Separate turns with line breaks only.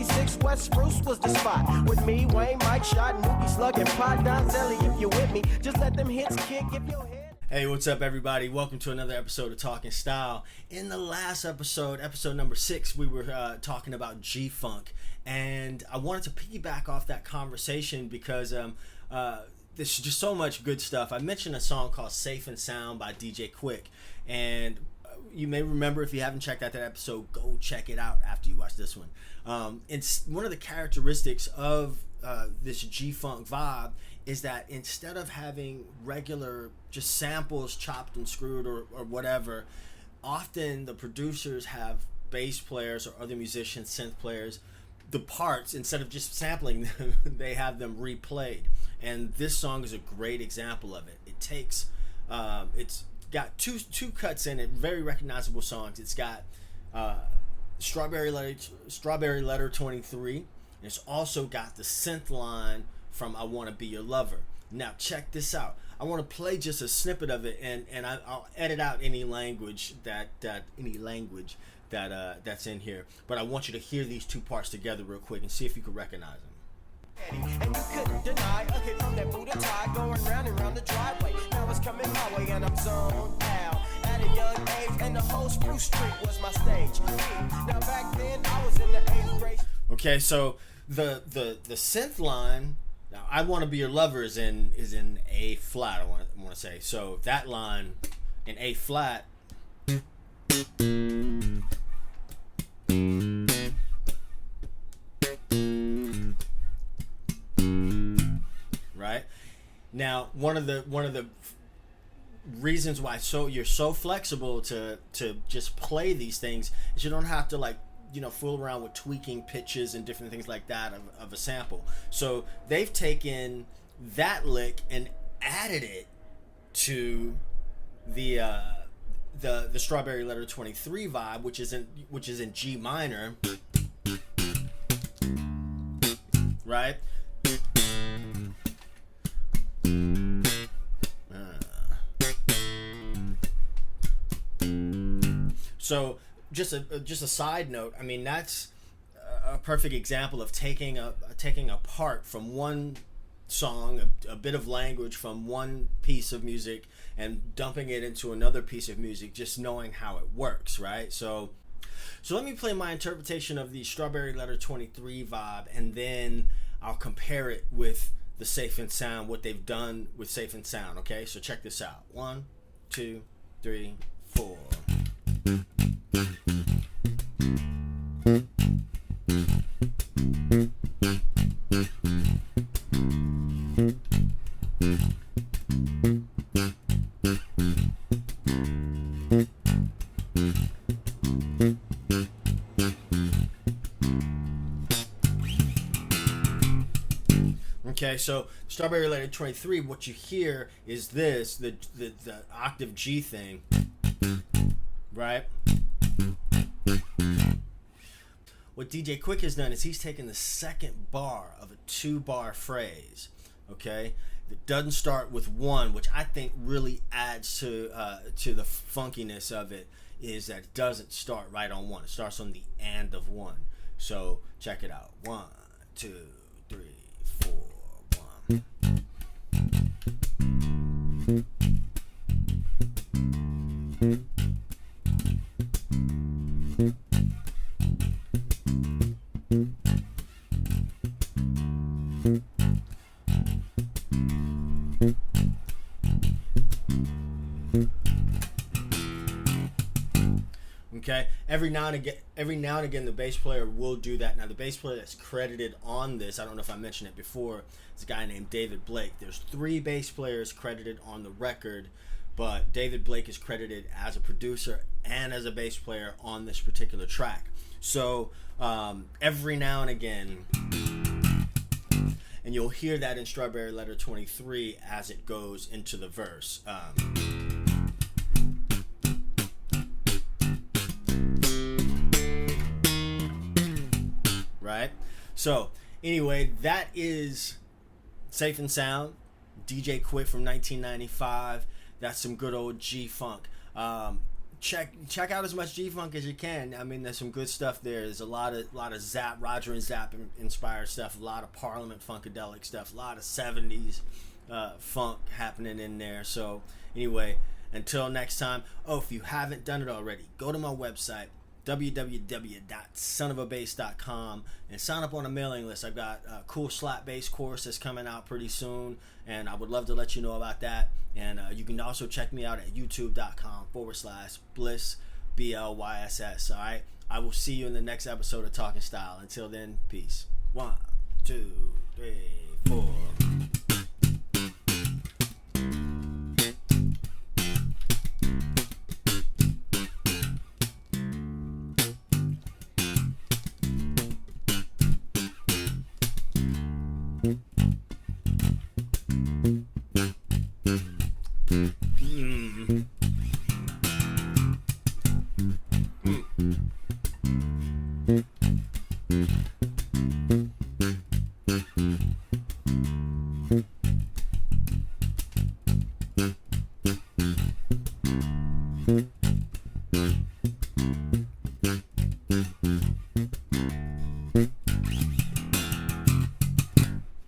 36 West Spruce was the spot. With me, Wayne, Mike, Shot, Mookie, Slug, and Pot, Don Zelly, if you're with me. Just let them hits kick if your head...
Hey, what's up, everybody? Welcome to another episode of Talking Style. In the last episode number 6, we were talking about G-Funk. And I wanted to piggyback off that conversation because there's just so much good stuff. I mentioned a song called Safe and Sound by DJ Quik. And you may remember, if you haven't checked out that episode, go check it out after you watch this one. It's one of the characteristics of this G-Funk vibe is that instead of having regular just samples chopped and screwed or whatever, often the producers have bass players or other musicians, synth players, the parts, instead of just sampling them, they have them replayed. And this song is a great example of it. It takes, it's got two cuts in it, very recognizable songs. It's got Strawberry Letter 23, and it's also got the synth line from I Want to Be Your Lover. Now check this out. I want to play just a snippet of it, and I'll edit out any language that's in here. But I want you to hear these two parts together real quick and see if you can recognize them.
And you couldn't deny a hit from that Buddha tie going round and round the driveway. Now it's coming my way and I'm zoned out at a young age, and the whole Spruce Street was my stage. Now back then I was in the 8th grade. Okay,
so the synth line. Now, I Want to Be Your Lover is in A flat, I want to say. So that line in A flat, right? Now, one of the reasons why you're so flexible to just play these things is you don't have to fool around with tweaking pitches and different things like that of a sample. So they've taken that lick and added it to the Strawberry Letter 23 vibe, which is in G minor, right? So just a side note, I mean, that's a perfect example of taking a part from one song, a bit of language from one piece of music, and dumping it into another piece of music, just knowing how it works, right? So let me play my interpretation of the Strawberry Letter 23 vibe, and then I'll compare it with the Safe and Sound, what they've done with Safe and Sound, okay? So check this out. 1, 2, 3, 4. Okay, so Strawberry Letter 23, what you hear is this, the octave G thing, right? What DJ Quik has done is he's taken the second bar of a 2-bar phrase, okay? It doesn't start with 1, which I think really adds to the funkiness of it, is that it doesn't start right on 1. It starts on the and of 1. So check it out. 1, 2, 3, 4, 1. Okay, every now and again the bass player will do that. Now the bass player that's credited on this, I don't know if I mentioned it before, is a guy named David Blake. There's 3 bass players credited on the record, but David Blake is credited as a producer and as a bass player on this particular track. So every now and again, and you'll hear that in Strawberry Letter 23 as it goes into the verse. Right? So, anyway, that is Safe and Sound, DJ Quik from 1995. That's some good old G-Funk. check out as much G-Funk as you can. I mean, there's some good stuff there. There's a lot of Zap, Roger and Zap inspired stuff, a lot of Parliament Funkadelic stuff, a lot of 70s funk happening in there. So anyway, until next time. Oh, if you haven't done it already, go to my website, www.sonofabass.com, and sign up on a mailing list. I've got a cool slap bass course that's coming out pretty soon, and I would love to let you know about that. And you can also check me out at youtube.com/Blyss, BLYSS. All right, I will see you in the next episode of Talking Style. Until then, peace. 1, 2, 3, 4. Mm-hmm.